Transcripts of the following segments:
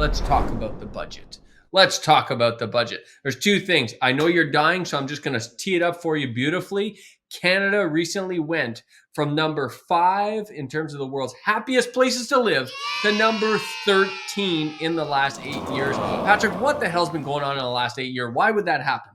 Let's talk about the budget. Let's talk about the budget. There's two things. I know you're dying, so I'm just going to tee it up for you beautifully. Canada recently went from number 5 in terms of the world's happiest places to live to number 13 in the last 8 years. Patrick, what the hell's been going on in the last 8 years? Why would that happen?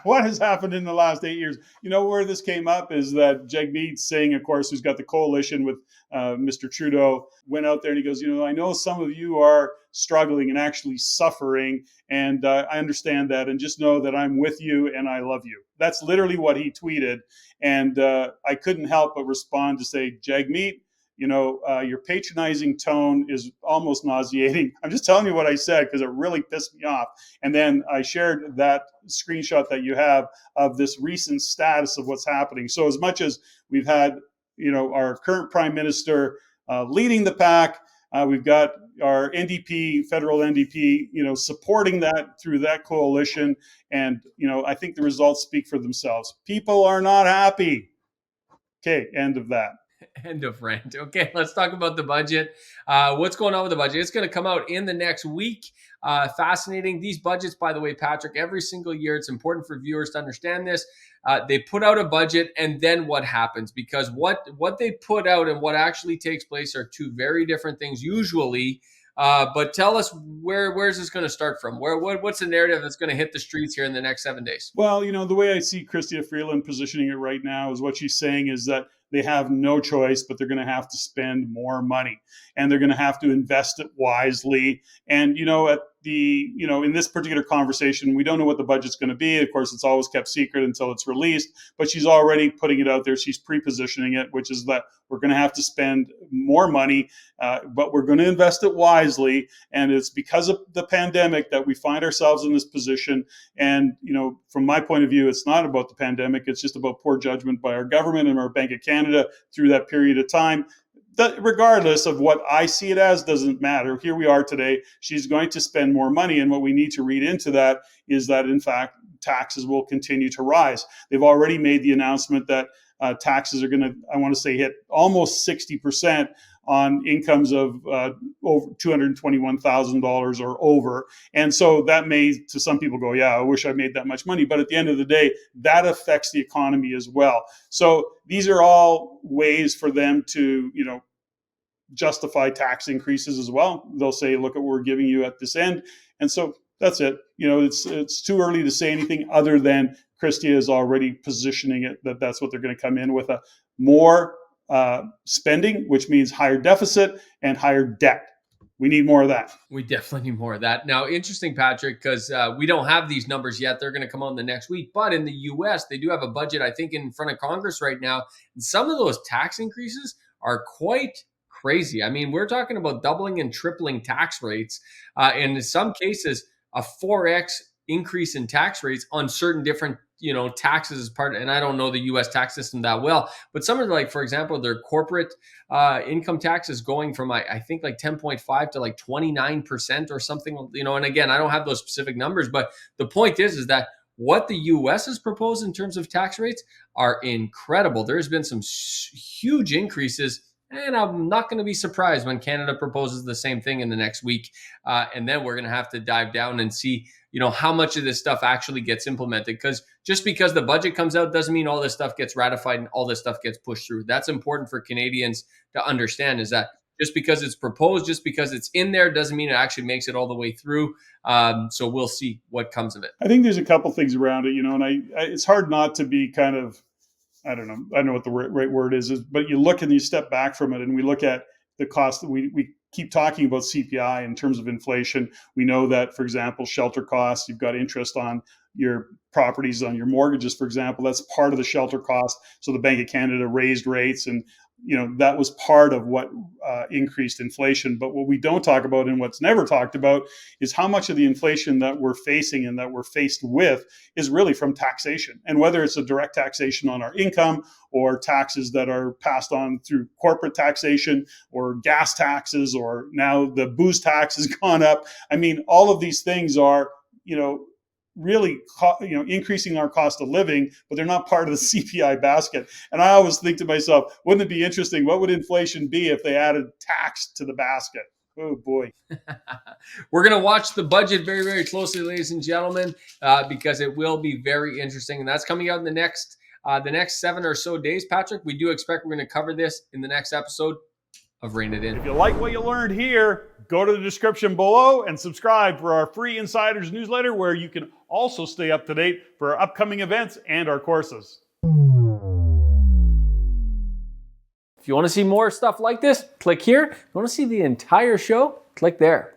What has happened in the last 8 years? You know where this came up is that Jagmeet Singh, of course, who's got the coalition with Mr. Trudeau, went out there and he goes, I know some of you are struggling and actually suffering, and I understand that, and just know that I'm with you and I love you. That's literally what he tweeted, and I couldn't help but respond to say, Jagmeet, your patronizing tone is almost nauseating. I'm just telling you what I said because it really pissed me off. And then I shared that screenshot that you have of this recent status of what's happening. So as much as we've had, our current prime minister leading the pack, we've got our NDP, federal NDP, supporting that through that coalition. And, I think the results speak for themselves. People are not happy. Okay, end of that. End of rant. Okay, let's talk about the budget. What's going on with the budget? It's going to come out in the next week. Fascinating. These budgets, by the way, Patrick, every single year, it's important for viewers to understand this. They put out a budget, and then what happens? Because what they put out and what actually takes place are two very different things usually. But tell us where's this going to start from? What's the narrative that's going to hit the streets here in the next 7 days? Well, the way I see Chrystia Freeland positioning it right now is what she's saying is that they have no choice, but they're going to have to spend more money, and they're going to have to invest it wisely. And, in this particular conversation, we don't know what the budget's going to be. Of course, it's always kept secret until it's released, but she's already putting it out there. She's pre-positioning it, which is that we're going to have to spend more money, but we're going to invest it wisely. And it's because of the pandemic that we find ourselves in this position. And, from my point of view, it's not about the pandemic. It's just about poor judgment by our government and our Bank of Canada through that period of time. That, regardless of what I see it as, doesn't matter. Here we are today. She's going to spend more money. And what we need to read into that is that, in fact, taxes will continue to rise. They've already made the announcement that taxes are going to, I want to say, hit almost 60% on incomes of over $221,000 or over. And so that may, to some people, go, yeah, I wish I made that much money. But at the end of the day, that affects the economy as well. So these are all ways for them to, justify tax increases as well. They'll say, look at what we're giving you at this end. And so that's it. It's too early to say anything other than Chrystia is already positioning it that that's what they're going to come in with, a more spending, which means higher deficit and higher debt. We need more of that. We definitely need more of that. Now, interesting, Patrick, because we don't have these numbers yet. They're going to come on the next week. But in the U.S., they do have a budget, I think, in front of Congress right now. And some of those tax increases are quite crazy. I mean, we're talking about doubling and tripling tax rates. And in some cases, a 4x increase in tax rates on certain different taxes as part of, and I don't know the US tax system that well, but some are like, for example, their corporate income tax is going from I think like 10.5 to like 29% or something, and again, I don't have those specific numbers, but the point is that what the US has proposed in terms of tax rates are incredible. There's been some huge increases. And I'm not going to be surprised when Canada proposes the same thing in the next week. And then we're going to have to dive down and see, how much of this stuff actually gets implemented. Because just because the budget comes out doesn't mean all this stuff gets ratified and all this stuff gets pushed through. That's important for Canadians to understand, is that just because it's proposed, just because it's in there, doesn't mean it actually makes it all the way through. So we'll see what comes of it. I think there's a couple things around it, and it's hard not to be kind of, I don't know what the right word is, but you look and you step back from it, and we look at the cost that we keep talking about CPI in terms of inflation. We know that, for example, shelter costs, you've got interest on your properties, on your mortgages, for example, that's part of the shelter cost. So the Bank of Canada raised rates, and that was part of what increased inflation. But what we don't talk about, and what's never talked about, is how much of the inflation that we're facing and that we're faced with is really from taxation. And whether it's a direct taxation on our income, or taxes that are passed on through corporate taxation, or gas taxes, or now the booze tax has gone up. I mean, all of these things are, really, increasing our cost of living, but they're not part of the CPI basket. And I always think to myself, wouldn't it be interesting? What would inflation be if they added tax to the basket? Oh boy. We're going to watch the budget very, very closely, ladies and gentlemen, because it will be very interesting. And that's coming out in the next 7 or so days, Patrick. We do expect we're going to cover this in the next episode of Rein It In. If you like what you learned here, go to the description below and subscribe for our free Insiders newsletter, where you can also stay up to date for our upcoming events and our courses. If you want to see more stuff like this, click here. If you want to see the entire show, click there.